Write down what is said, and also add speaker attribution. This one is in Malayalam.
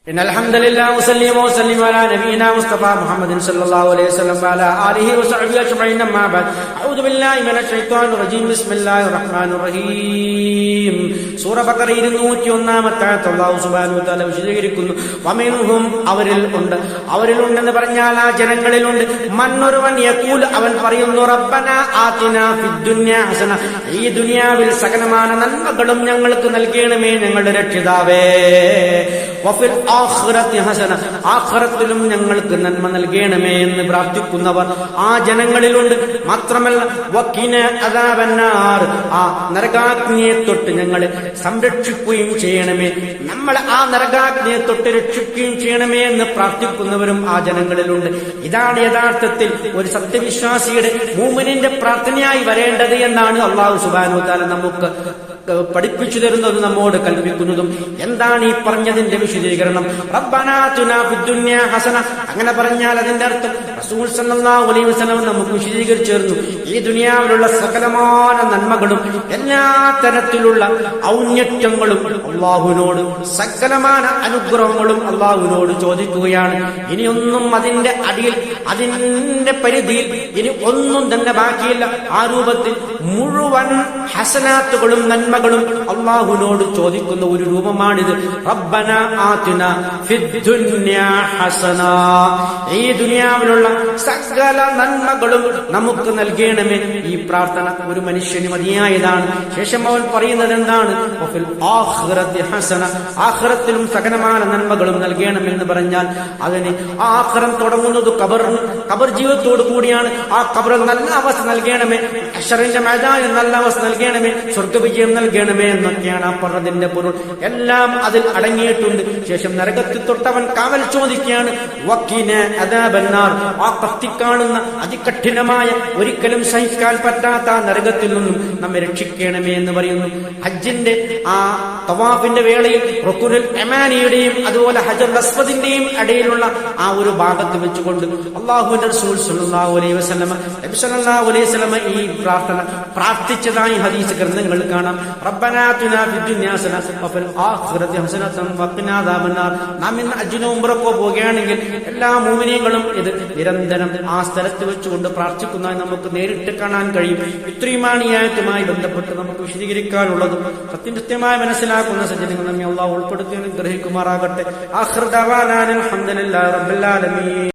Speaker 1: إن الحمد لله وسلم وسلم على نبينا مصطفى محمد صلى الله عليه وسلم وعلى آله وصحبه أجمعين أما بعد أعوذ بالله من الشيطان الرجيم بسم الله الرحمن الرحيم സൂറ ബഖറ 201 ആയത്ത് അല്ലാഹു സുബ്ഹാനഹു വ തആല വിശദീകരിക്കുന്നു വമിൻഹും അവരിലുണ്ടെന്ന് പറഞ്ഞാൽ ആ ജനങ്ങളിലുണ്ട് മന്നൊരുവൻ യഖൂൽ അവൻ പറയുന്നു റബ്ബന ആതിനാ ഫിദ് ദുനിയ ഹസന ഈ ദുനിയാവിൽ സകലമാന നന്മകളും ഞങ്ങൾക്ക് നൽകണമേ ഞങ്ങളുടെ രക്ഷിതാവേ വഫിൽ ആഖിറതി ഹസന ആഖിറത്തിലും ഞങ്ങൾക്ക് നന്മ നൽകണമേ എന്ന് പ്രാർത്ഥിക്കുന്നവർ ആ ജനങ്ങളിലുണ്ട്. മാത്രമല്ല വഖിന അദാബന്നാർ ആ നരകാഗ്നിയെ തൊട്ട് ഞങ്ങളെ സംരക്ഷിക്കുകയും ചെയ്യണമേ, നമ്മളെ ആ നരകാഗ്നിയെ തൊട്ട് രക്ഷിക്കുകയും ചെയ്യണമേ എന്ന് പ്രാർത്ഥിക്കുന്നവരും ആ ജനങ്ങളിലുണ്ട്. ഇതാണ് യഥാർത്ഥത്തിൽ ഒരു സത്യവിശ്വാസിയുടെ മുഅ്മിനിന്റെ പ്രാർത്ഥനയായി വരേണ്ടത് എന്നാണ് അല്ലാഹു സുബ്ഹാനഹു വ തആല നമുക്ക് പഠിപ്പിച്ചു തരുന്നതും നമ്മോട് കൽപ്പിക്കുന്നതും. എന്താണ് ഈ പറഞ്ഞതിന്റെ വിശദീകരണം? റബ്ബനാ ആതിനാ ഫിദ് ദുനിയ ഹസന. അങ്ങനെ പറഞ്ഞാൽ അതിന്റെ അർത്ഥം റസൂൽ സല്ലല്ലാഹു അലൈഹി വസല്ലം നമുക്ക് വിശദീകരിച്ചു തരുന്നു, ഈ ദുനിയാവിലുള്ള സകലമായ നന്മകളും എല്ലാ തരത്തിലുള്ള ഔന്നത്യങ്ങളും അല്ലാഹുവിനോട്, സകലമായ അനുഗ്രഹങ്ങളും അല്ലാഹുവിനോട് ചോദിക്കുകയാണ്. ഇനിയൊന്നും അതിന്റെ അടിയിൽ, അതിന്റെ പരിധിയിൽ ഇനി ഒന്നും തന്നെ ബാക്കിയില്ല. ആ രൂപത്തിൽ മുഴുവൻ ഹസനാത്തുകളും നന്മകളും അല്ലാഹുവിനോട് ചോദിക്കുന്ന ഒരു രൂപമാണിത്. റബ്ബനാ ആതിനാ ഫിദ് ദുനിയ ഹസന. ഈ ദുനിയാവിലുള്ള സകല നന്മകളും നമുക്ക് നൽകണമേ. ഈ പ്രാർത്ഥന ഒരു മനുഷ്യന് മതിയായതാണ്. ശേഷം അവൻ പറയുന്നത് എന്താണ്? വഫിൽ ആഖിറതി ഹസന. ആഖിറത്തിലും സകലമായ നന്മകളും നൽകണമെന്ന് പറഞ്ഞാൽ അതിന് ആഖിറം തുടങ്ങുന്നത് ഖബർ ജീവിതത്തോടു കൂടിയാണ്. ആ ഖബറിൽ നല്ല അവസ്ഥ നൽകണമേ, ഹശറിന്റെ മൈതാനിൽ നല്ല അവസ്ഥ നൽകണമേ, സ്വർഗ്ഗവിജയം നൽകണമേ എന്നൊക്കെയാണ് ആ പറഞ്ഞതിന്റെ പൊരുൾ. എല്ലാം അതിൽ അടങ്ങിയിട്ടുണ്ട്. ശേഷം നരകത്തിൽ തൊട്ടവൻ കാവൽ ചോദിക്കുകയാണ്. വഖിന അദാബന്നാർ. ആ കത്തിക്കാണുന്ന അതികഠിനമായ, ഒരിക്കലും സഹിക്കാൻ പറ്റാത്ത ആ നരകത്തിൽ നിന്നും നമ്മെ രക്ഷിക്കണമേ എന്ന് പറയുന്നു. ഹജ്ജിന്റെ ആ തവാഫിന്റെ വേളയിൽ റുക്നുൽ യമാനിയുടെയും അതുപോലെ ഹജറുൽ അസ്വദിന്റെയും ഇടയിലുള്ള ആ ഒരു ഭാഗത്ത് വെച്ചുകൊണ്ട് അല്ലാഹുവിന്റെ റസൂൽ സല്ലല്ലാഹു അലൈഹി വസല്ലം ഈ പ്രാർത്ഥന പ്രാർത്ഥിച്ചതായി ഹദീസ് ഗ്രന്ഥങ്ങൾ കാണാം. റബ്ബനാ ആതിനാ ഫിദ് ദുനിയ ഹസന വഫിൽ ആഖിറതി ഹസനതൻ വഖിനാ അദാബന്നാർ. നാം ഇന്ന് ഹജ്ജിനോ ഉംറക്കോ പോകുകയാണെങ്കിൽ എല്ലാ മുഅ്മിനീങ്ങളും ഇത് നിരന്തരം ആ സ്ഥലത്ത് വെച്ചുകൊണ്ട് പ്രാർത്ഥിക്കുന്നതായി നമുക്ക് നേരിട്ട് കാണാൻ കഴിയും. ഇത്രയുമാണ് ഈ ആയത്തുമായി ബന്ധപ്പെട്ട് നമുക്ക് വിശദീകരിക്കാനുള്ളതും. സത്യമായി മനസ്സിലാക്കുന്ന സജ്ജനങ്ങൾ നമ്മെ അല്ലാഹു ഉൾപ്പെടുത്തി അനുഗ്രഹിക്കുമാറാകട്ടെ. ആഖിറു ദഅവാനാ അൽഹംദുലില്ലാഹി റബ്ബിൽ ആലമീൻ.